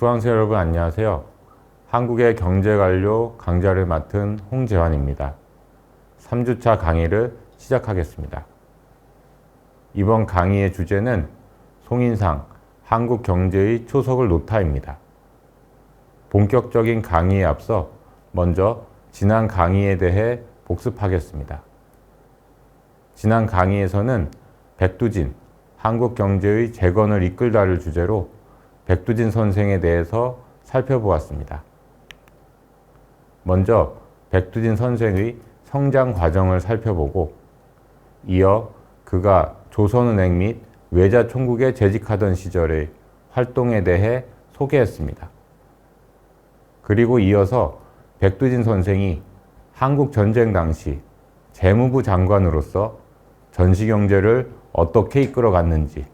수강생 여러분 안녕하세요. 한국의 경제관료 강좌를 맡은 홍재환입니다. 3주차 강의를 시작하겠습니다. 이번 강의의 주제는 송인상, 한국 경제의 초석을 놓다입니다. 본격적인 강의에 앞서 먼저 지난 강의에 대해 복습하겠습니다. 지난 강의에서는 백두진, 한국 경제의 재건을 이끌다를 주제로 백두진 선생에 대해서 살펴보았습니다. 먼저 백두진 선생의 성장 과정을 살펴보고 이어 그가 조선은행 및 외자총국에 재직하던 시절의 활동에 대해 소개했습니다. 그리고 이어서 백두진 선생이 한국 전쟁 당시 재무부 장관으로서 전시경제를 어떻게 이끌어갔는지,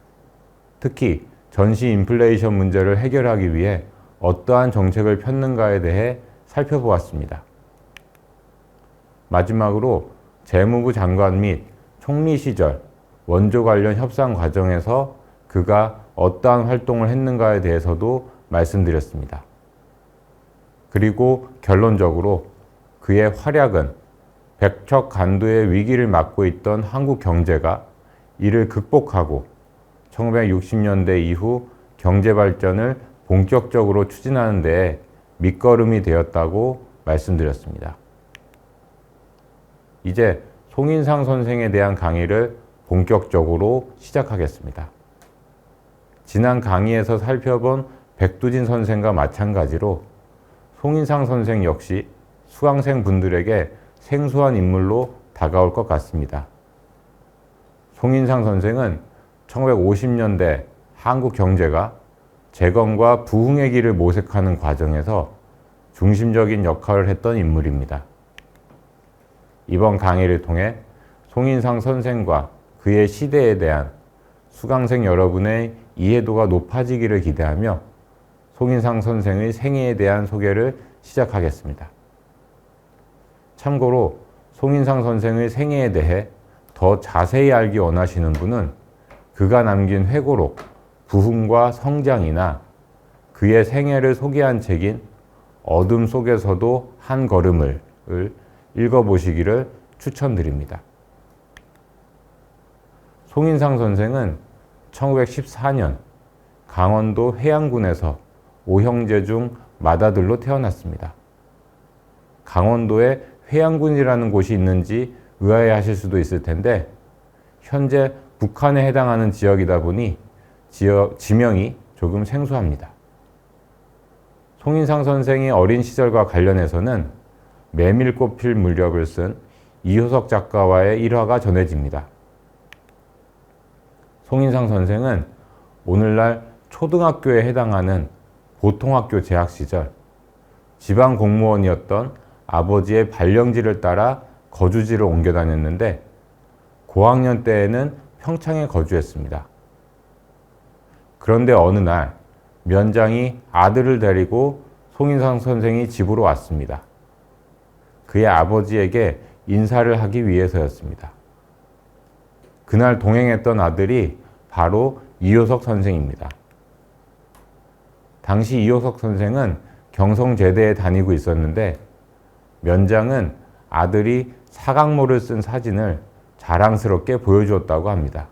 특히 전시 인플레이션 문제를 해결하기 위해 어떠한 정책을 폈는가에 대해 살펴보았습니다. 마지막으로 재무부 장관 및 총리 시절 원조 관련 협상 과정에서 그가 어떠한 활동을 했는가에 대해서도 말씀드렸습니다. 그리고 결론적으로 그의 활약은 백척간두의 위기를 맞고 있던 한국 경제가 이를 극복하고 1960년대 이후 경제 발전을 본격적으로 추진하는 데에 밑거름이 되었다고 말씀드렸습니다. 이제 송인상 선생에 대한 강의를 본격적으로 시작하겠습니다. 지난 강의에서 살펴본 백두진 선생과 마찬가지로 송인상 선생 역시 수강생 분들에게 생소한 인물로 다가올 것 같습니다. 송인상 선생은 1950년대 한국 경제가 재건과 부흥의 길을 모색하는 과정에서 중심적인 역할을 했던 인물입니다. 이번 강의를 통해 송인상 선생과 그의 시대에 대한 수강생 여러분의 이해도가 높아지기를 기대하며 송인상 선생의 생애에 대한 소개를 시작하겠습니다. 참고로 송인상 선생의 생애에 대해 더 자세히 알기 원하시는 분은 그가 남긴 회고록 부흥과 성장이나 그의 생애를 소개한 책인 어둠 속에서도 한 걸음을 읽어보시기를 추천드립니다. 송인상 선생은 1914년 강원도 회양군에서 5형제 중 맏아들로 태어났습니다. 강원도에 회양군이라는 곳이 있는지 의아해하실 수도 있을 텐데 현재 북한에 해당하는 지역이다 보니 지명이 조금 생소합니다. 송인상 선생의 어린 시절과 관련해서는 메밀꽃필 물렵을 쓴 이효석 작가와의 일화가 전해집니다. 송인상 선생은 오늘날 초등학교에 해당하는 보통학교 재학 시절 지방 공무원이었던 아버지의 발령지를 따라 거주지를 옮겨 다녔는데 고학년 때에는 평창에 거주했습니다. 그런데 어느 날 면장이 아들을 데리고 송인상 선생이 집으로 왔습니다. 그의 아버지에게 인사를 하기 위해서였습니다. 그날 동행했던 아들이 바로 이효석 선생입니다. 당시 이효석 선생은 경성제대에 다니고 있었는데 면장은 아들이 사각모를 쓴 사진을 자랑스럽게 보여주었다고 합니다.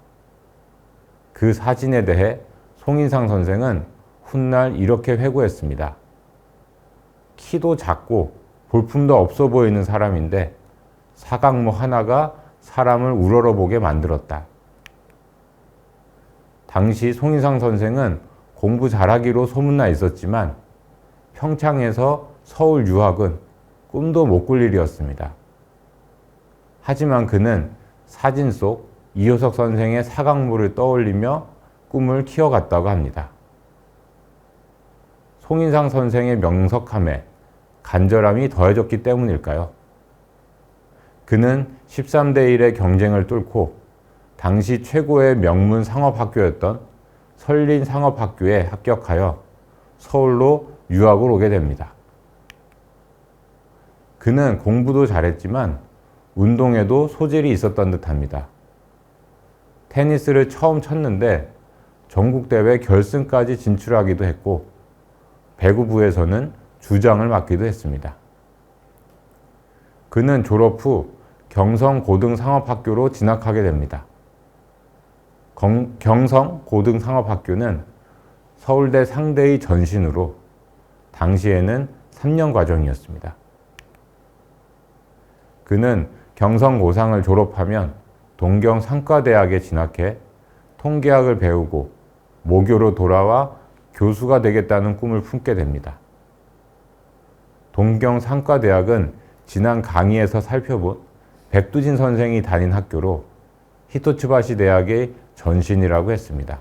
그 사진에 대해 송인상 선생은 훗날 이렇게 회고했습니다. 키도 작고 볼품도 없어 보이는 사람인데 사각모 하나가 사람을 우러러보게 만들었다. 당시 송인상 선생은 공부 잘하기로 소문나 있었지만 평창에서 서울 유학은 꿈도 못 꿀 일이었습니다. 하지만 그는 사진 속 이효석 선생의 사각모를 떠올리며 꿈을 키워갔다고 합니다. 송인상 선생의 명석함에 간절함이 더해졌기 때문일까요? 그는 13대 1의 경쟁을 뚫고 당시 최고의 명문 상업학교였던 설린상업학교에 합격하여 서울로 유학을 오게 됩니다. 그는 공부도 잘했지만 운동에도 소질이 있었던 듯합니다. 테니스를 처음 쳤는데 전국대회 결승까지 진출하기도 했고 배구부에서는 주장을 맡기도 했습니다. 그는 졸업 후 경성고등상업학교로 진학하게 됩니다. 경성고등상업학교는 서울대 상대의 전신으로 당시에는 3년 과정이었습니다. 그는 경성고상을 졸업하면 동경상과대학에 진학해 통계학을 배우고 모교로 돌아와 교수가 되겠다는 꿈을 품게 됩니다. 동경상과대학은 지난 강의에서 살펴본 백두진 선생이 다닌 학교로 히토츠바시 대학의 전신이라고 했습니다.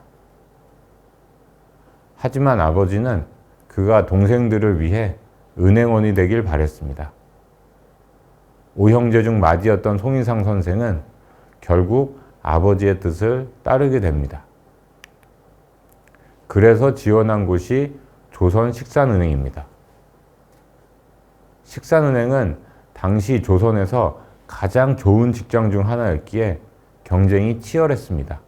하지만 아버지는 그가 동생들을 위해 은행원이 되길 바랬습니다. 오형제 중 맏이었던 송인상 선생은 결국 아버지의 뜻을 따르게 됩니다. 그래서 지원한 곳이 조선식산은행입니다. 식산은행은 당시 조선에서 가장 좋은 직장 중 하나였기에 경쟁이 치열했습니다.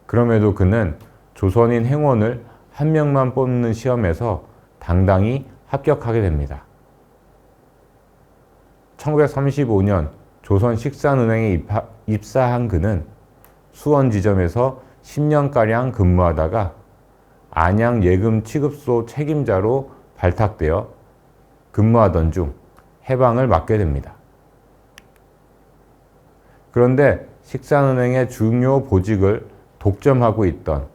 그럼에도 그는 조선인 행원을 한 명만 뽑는 시험에서 당당히 합격하게 됩니다. 1935년 조선식산은행에 입사한 그는 수원지점에서 10년가량 근무하다가 안양 예금 취급소 책임자로 발탁되어 근무하던 중 해방을 맞게 됩니다. 그런데 식산은행의 중요 보직을 독점하고 있던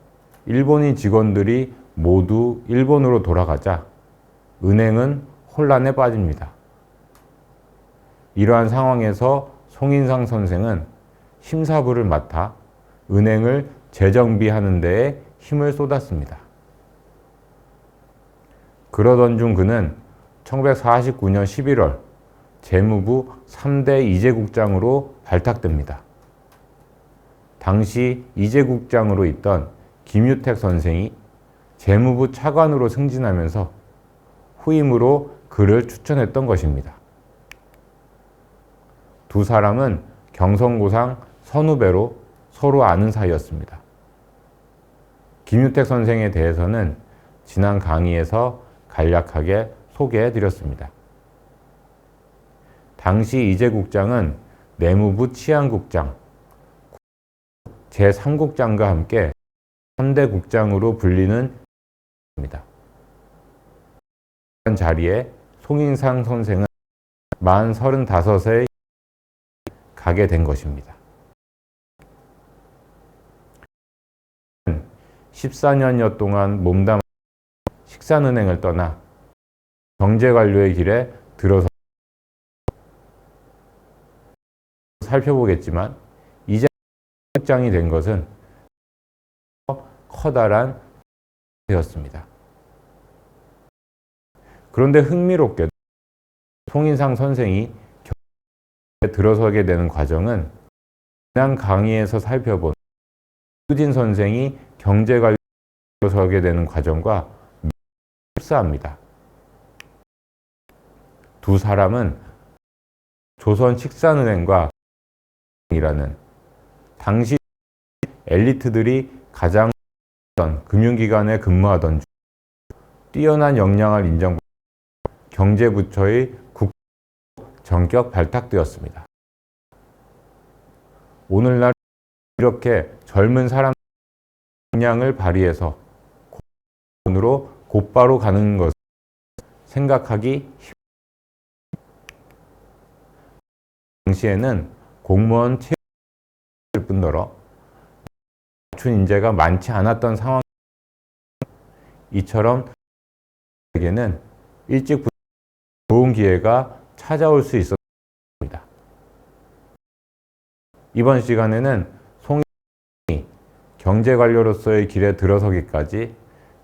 일본인 직원들이 모두 일본으로 돌아가자 은행은 혼란에 빠집니다. 이러한 상황에서 송인상 선생은 심사부를 맡아 은행을 재정비하는 데에 힘을 쏟았습니다. 그러던 중 그는 1949년 11월 재무부 3대 이재국장으로 발탁됩니다. 당시 이재국장으로 있던 김유택 선생이 재무부 차관으로 승진하면서 후임으로 그를 추천했던 것입니다. 두 사람은 경성고상 선후배로 서로 아는 사이였습니다. 김유택 선생에 대해서는 지난 강의에서 간략하게 소개해 드렸습니다. 당시 이재국장은 내무부 치안국장, 제3국장과 함께 3대 국장으로 불리는 입니다. 자리에 송인상 선생은 만 35세에 가게 된 것입니다. 14년여 동안 몸담은 식산은행을 떠나 경제관료의 길에 들어서 살펴보겠지만 이제 국장이 된 것은 커다란 되었습니다. 그런데 흥미롭게도 송인상 선생이 경제에 들어서게 되는 과정은 지난 강의에서 살펴본 백두진 선생이 경제관료에 들어서게 되는 과정과 흡사합니다. 두 사람은 조선식산은행과 이라는 당시 엘리트들이 가장 금융기관에 근무하던 중 뛰어난 역량을 인정받아 경제부처의 전격 발탁되었습니다. 오늘날 이렇게 젊은 사람 역량을 발휘해서 공무원으로 곧바로 가는 것을 생각하기 당시에는 공무원 채용일 뿐더러 맞춘 인재가 많지 않았던 상황. 이처럼 에게는 일찍 좋은 기회가 찾아올 수 있었습니다. 이번 시간에는 송인상이 경제관료로서의 길에 들어서기까지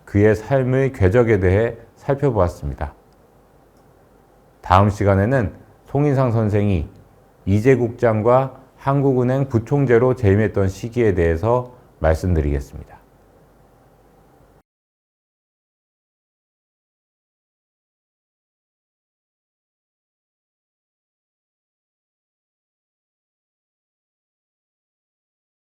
그의 삶의 궤적에 대해 살펴보았습니다. 다음 시간에는 송인상 선생이 이재국장과 한국은행 부총재로 재임했던 시기에 대해서 말씀드리겠습니다.